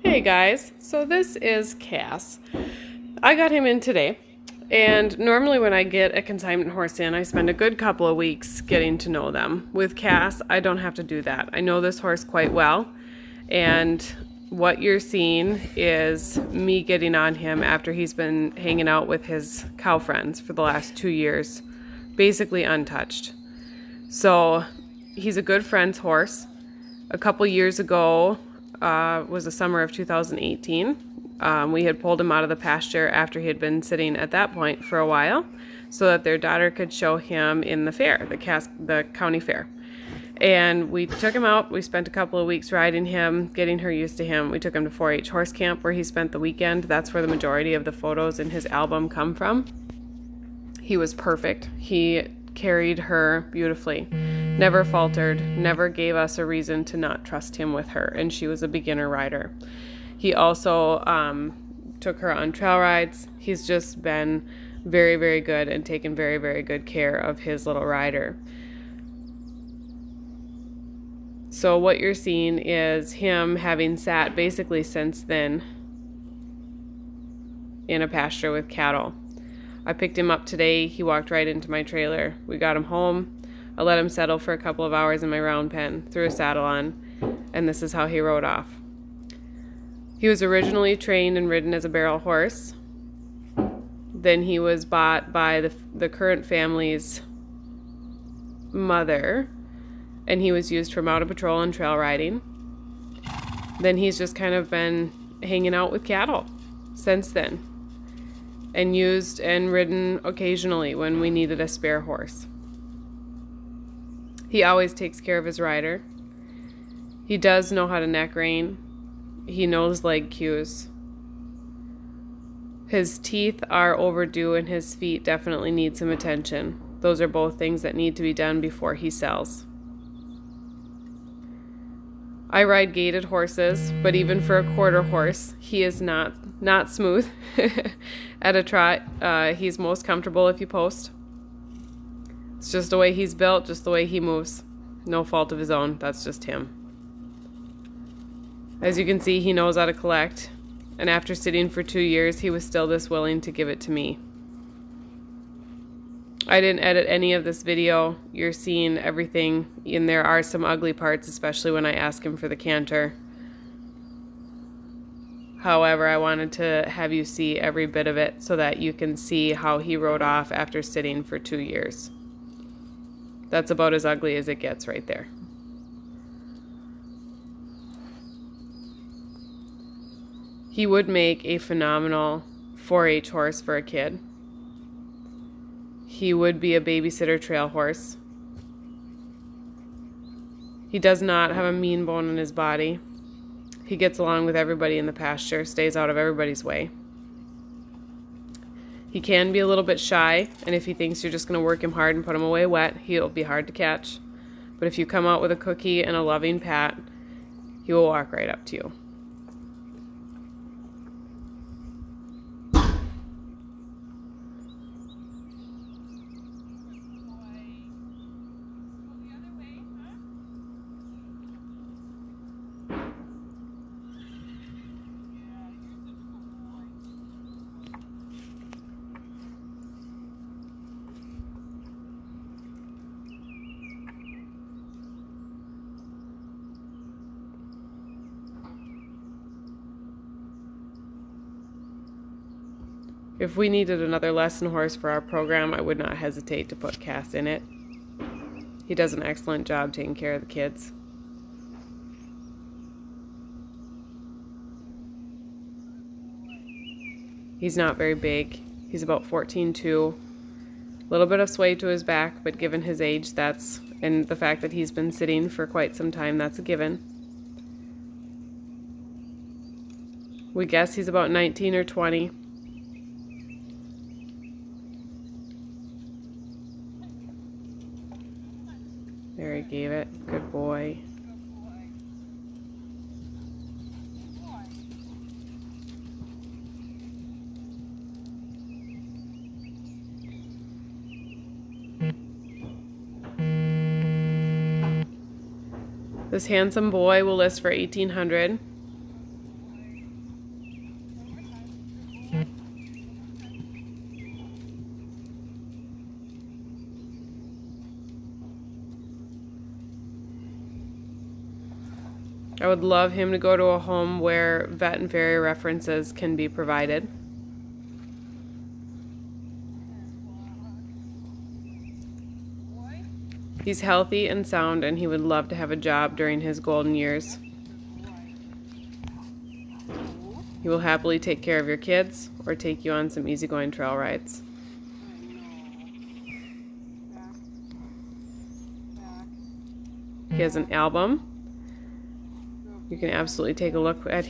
Hey guys, so this is Cass. I got him in today, and normally when I get a consignment horse in, I spend a good couple of weeks getting to know them. With Cass, I don't have to do that. I know this horse quite well, and what you're seeing is me getting on him after he's been hanging out with his cow friends for the last 2 years, basically untouched. So he's a good friend's horse. A couple years ago, was the summer of 2018. We had pulled him out of the pasture after he had been sitting at that point for a while so that their daughter could show him in the fair, the county fair. And we took him out. We spent a couple of weeks riding him, getting her used to him. We took him to 4-H horse camp where he spent the weekend. That's where the majority of the photos in his album come from. He was perfect. He carried her beautifully, never faltered, never gave us a reason to not trust him with her, and she was a beginner rider. He also took her on trail rides. He's just been very, very good and taken very, very good care of his little rider. So what you're seeing is him having sat basically since then in a pasture with cattle. I picked him up today. He walked right into my trailer. We got him home. I let him settle for a couple of hours in my round pen, threw a saddle on, and this is how he rode off. He was originally trained and ridden as a barrel horse. Then he was bought by the current family's mother, and he was used for mounted patrol and trail riding. Then he's just kind of been hanging out with cattle since then, and used and ridden occasionally when we needed a spare horse. He always takes care of his rider. He does know how to neck rein. He knows leg cues. His teeth are overdue and his feet definitely need some attention. Those are both things that need to be done before he sells. I ride gaited horses, but even for a quarter horse, he is not smooth at a trot. He's most comfortable if you post. It's just the way he's built, just the way he moves. No fault of his own. That's just him. As you can see, he knows how to collect, and after sitting for 2 years, he was still this willing to give it to me. I didn't edit any of this video. You're seeing everything, and there are some ugly parts, especially when I ask him for the canter. However, I wanted to have you see every bit of it so that you can see how he rode off after sitting for 2 years. That's about as ugly as it gets right there. He would make a phenomenal 4-H horse for a kid. He would be a babysitter trail horse. He does not have a mean bone in his body. He gets along with everybody in the pasture, stays out of everybody's way. He can be a little bit shy, and if he thinks you're just going to work him hard and put him away wet, he'll be hard to catch. But if you come out with a cookie and a loving pat, he will walk right up to you. If we needed another lesson horse for our program, I would not hesitate to put Cass in it. He does an excellent job taking care of the kids. He's not very big. He's about 14'2". A little bit of sway to his back, but given his age, and the fact that he's been sitting for quite some time, that's a given. We guess he's about 19 or 20. There, he gave it. Good boy. This handsome boy will list for $1,800. I would love him to go to a home where vet and farrier references can be provided. He's healthy and sound, and he would love to have a job during his golden years. He will happily take care of your kids or take you on some easygoing trail rides. He has an album. You can absolutely take a look at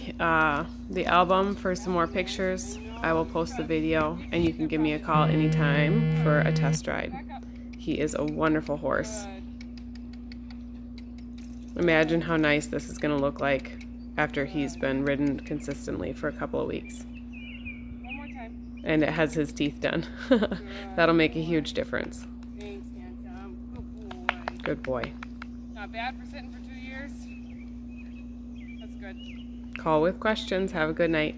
the album for some more pictures. I will post the video, and you can give me a call anytime for a test ride. He is a wonderful horse. Imagine how nice this is going to look like after he's been ridden consistently for a couple of weeks. One more time. And it has his teeth done. That'll make a huge difference. Thanks, handsome. Good boy. Good boy. Not bad for sitting for 2 years. That's good. Call with questions. Have a good night.